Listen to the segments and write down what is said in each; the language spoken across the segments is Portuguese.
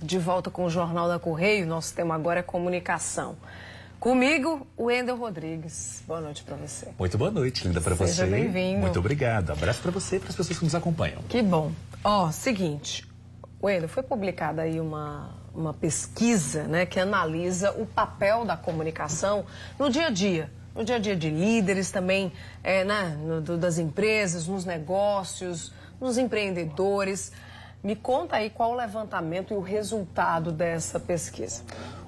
de volta com o Jornal da Correio. Nosso tema agora é comunicação. Comigo, o Wendel Rodrigues. Boa noite para você. Muito boa noite, linda, para você. Seja bem-vindo. Muito obrigado. Abraço para você e para as pessoas que nos acompanham. Que bom. Seguinte, Wendel, foi publicada aí uma pesquisa, né, que analisa o papel da comunicação no dia a dia. No dia a dia de líderes também, das empresas, nos negócios, nos empreendedores. Me conta aí qual o levantamento e o resultado dessa pesquisa.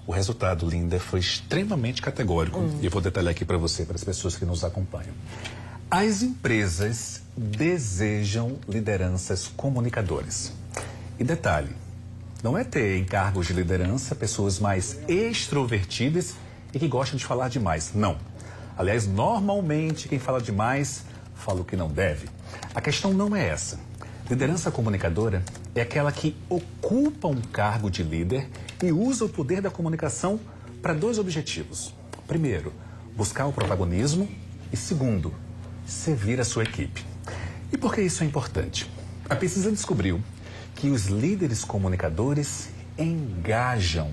O resultado, linda, foi extremamente categórico. E eu vou detalhar aqui para você, para as pessoas que nos acompanham. As empresas desejam lideranças comunicadores. E detalhe, não é ter em cargos de liderança pessoas mais extrovertidas e que gostam de falar demais. Não. Aliás, normalmente quem fala demais fala o que não deve. A questão não é essa. Liderança comunicadora é aquela que ocupa um cargo de líder e usa o poder da comunicação para dois objetivos. Primeiro, buscar o protagonismo e segundo, servir a sua equipe. E por que isso é importante? A pesquisa descobriu que os líderes comunicadores engajam,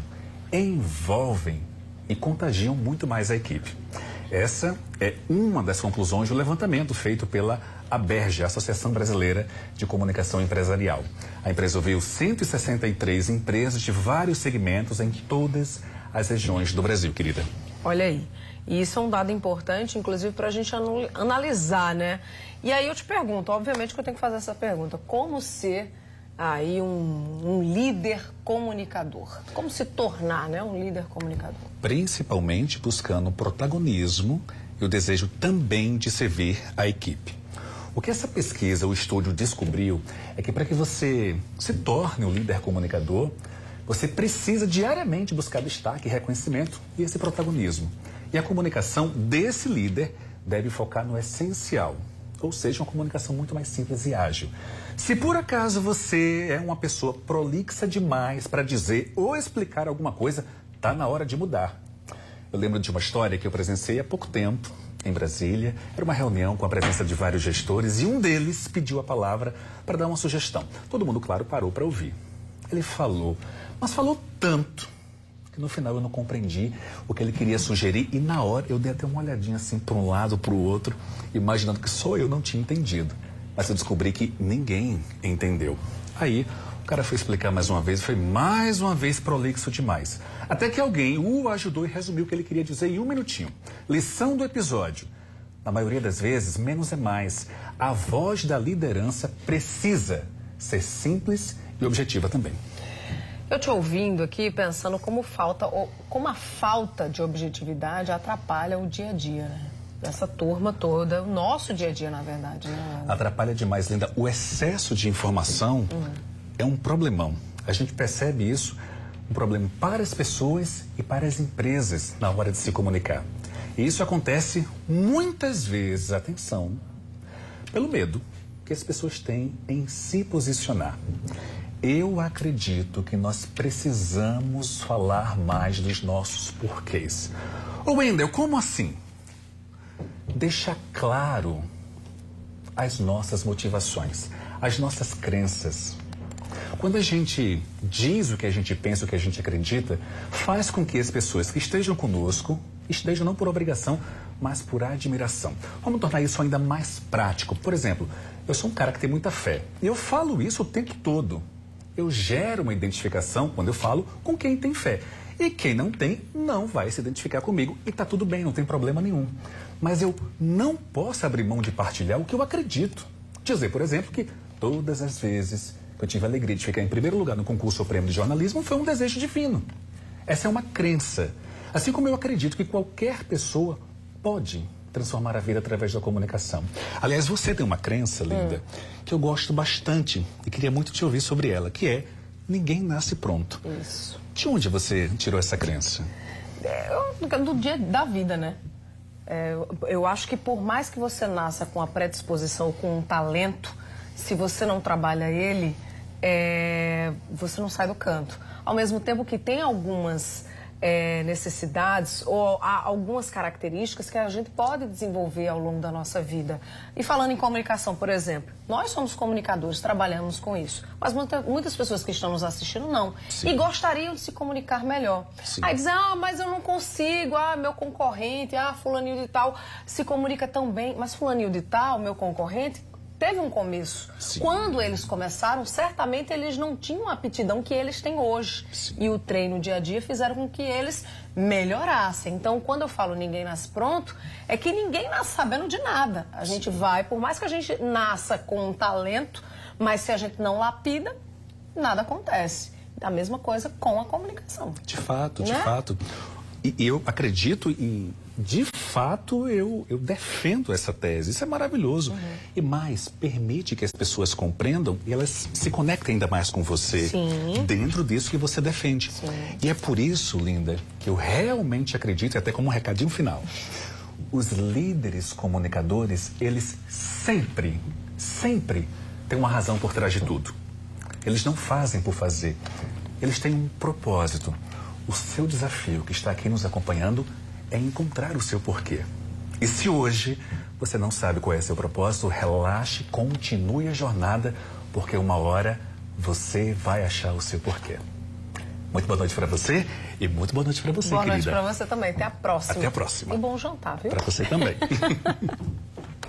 envolvem e contagiam muito mais a equipe. Essa é uma das conclusões do levantamento feito pela ABERJ, Associação Brasileira de Comunicação Empresarial. A empresa ouviu 163 empresas de vários segmentos em todas as regiões do Brasil, querida. Olha aí, e isso é um dado importante, inclusive, para a gente analisar, né? E aí eu te pergunto, obviamente que eu tenho que fazer essa pergunta, como ser aí um líder comunicador? Como se tornar, né, um líder comunicador? Principalmente buscando protagonismo e o desejo também de servir a equipe. O que essa pesquisa, o estúdio descobriu é que para que você se torne um líder comunicador, você precisa diariamente buscar destaque, reconhecimento e esse protagonismo. E a comunicação desse líder deve focar no essencial, ou seja, uma comunicação muito mais simples e ágil. Se por acaso você é uma pessoa prolixa demais para dizer ou explicar alguma coisa, está na hora de mudar. Eu lembro de uma história que eu presenciei há pouco tempo em Brasília. Era uma reunião com a presença de vários gestores e um deles pediu a palavra para dar uma sugestão. Todo mundo, claro, parou para ouvir. Ele falou, mas falou tanto que no final eu não compreendi o que ele queria sugerir e na hora eu dei até uma olhadinha assim para um lado, para o outro, imaginando que só eu não tinha entendido. Mas eu descobri que ninguém entendeu. Aí o cara foi explicar mais uma vez, foi mais uma vez prolixo demais. Até que alguém o ajudou e resumiu o que ele queria dizer em um minutinho. Lição do episódio. Na maioria das vezes, menos é mais. A voz da liderança precisa ser simples e objetiva também. Eu te ouvindo aqui pensando como a falta de objetividade atrapalha o dia a dia, né? Dessa turma toda, o nosso dia a dia, na verdade, né? Atrapalha demais, Linda. O excesso de informação é um problemão. A gente percebe isso, um problema para as pessoas e para as empresas na hora de se comunicar. E isso acontece muitas vezes, atenção, pelo medo que as pessoas têm em se posicionar. Eu acredito que nós precisamos falar mais dos nossos porquês. Ô Wendel, como assim? Deixar claro as nossas motivações, as nossas crenças. Quando a gente diz o que a gente pensa, o que a gente acredita, faz com que as pessoas que estejam conosco estejam não por obrigação, mas por admiração. Vamos tornar isso ainda mais prático. Por exemplo, eu sou um cara que tem muita fé e eu falo isso o tempo todo. Eu gero uma identificação quando eu falo com quem tem fé. E quem não tem, não vai se identificar comigo. E tá tudo bem, não tem problema nenhum. Mas eu não posso abrir mão de partilhar o que eu acredito. Dizer, por exemplo, que todas as vezes que eu tive a alegria de ficar em primeiro lugar no concurso Prêmio de Jornalismo foi um desejo divino. Essa é uma crença. Assim como eu acredito que qualquer pessoa pode transformar a vida através da comunicação. Aliás, você tem uma crença, Linda, que eu gosto bastante e queria muito te ouvir sobre ela, que é: ninguém nasce pronto. Isso. De onde você tirou essa crença? Do dia da vida, né? Eu acho que por mais que você nasça com a predisposição, com um talento, se você não trabalha ele, você não sai do canto. Ao mesmo tempo que tem algumas necessidades ou há algumas características que a gente pode desenvolver ao longo da nossa vida. E falando em comunicação, por exemplo, nós somos comunicadores, trabalhamos com isso, mas muitas pessoas que estão nos assistindo não. Sim. E gostariam de se comunicar melhor. Sim. Aí dizem, mas eu não consigo, meu concorrente, fulaninho de tal se comunica tão bem, mas fulaninho de tal, meu concorrente, teve um começo. Sim. Quando eles começaram, certamente eles não tinham a aptidão que eles têm hoje. Sim. E o treino dia a dia fizeram com que eles melhorassem. Então, quando eu falo ninguém nasce pronto, é que ninguém nasce sabendo de nada. A gente vai, por mais que a gente nasça com um talento, mas se a gente não lapida, nada acontece. A mesma coisa com a comunicação. De fato, de Né? fato. E eu acredito e, de fato, eu defendo essa tese. Isso é maravilhoso. E mais, permite que as pessoas compreendam e elas se conectem ainda mais com você. Sim. Dentro disso que você defende. Sim. E é por isso, Linda, que eu realmente acredito, e até como um recadinho final, os líderes comunicadores, eles sempre têm uma razão por trás de tudo. Eles não fazem por fazer. Eles têm um propósito. O seu desafio que está aqui nos acompanhando é encontrar o seu porquê. E se hoje você não sabe qual é seu propósito, relaxe, continue a jornada, porque uma hora você vai achar o seu porquê. Muito boa noite para você e muito boa noite para você, Boa querida. noite para você também. Até a próxima. Até a próxima. E bom jantar, viu? Para você também.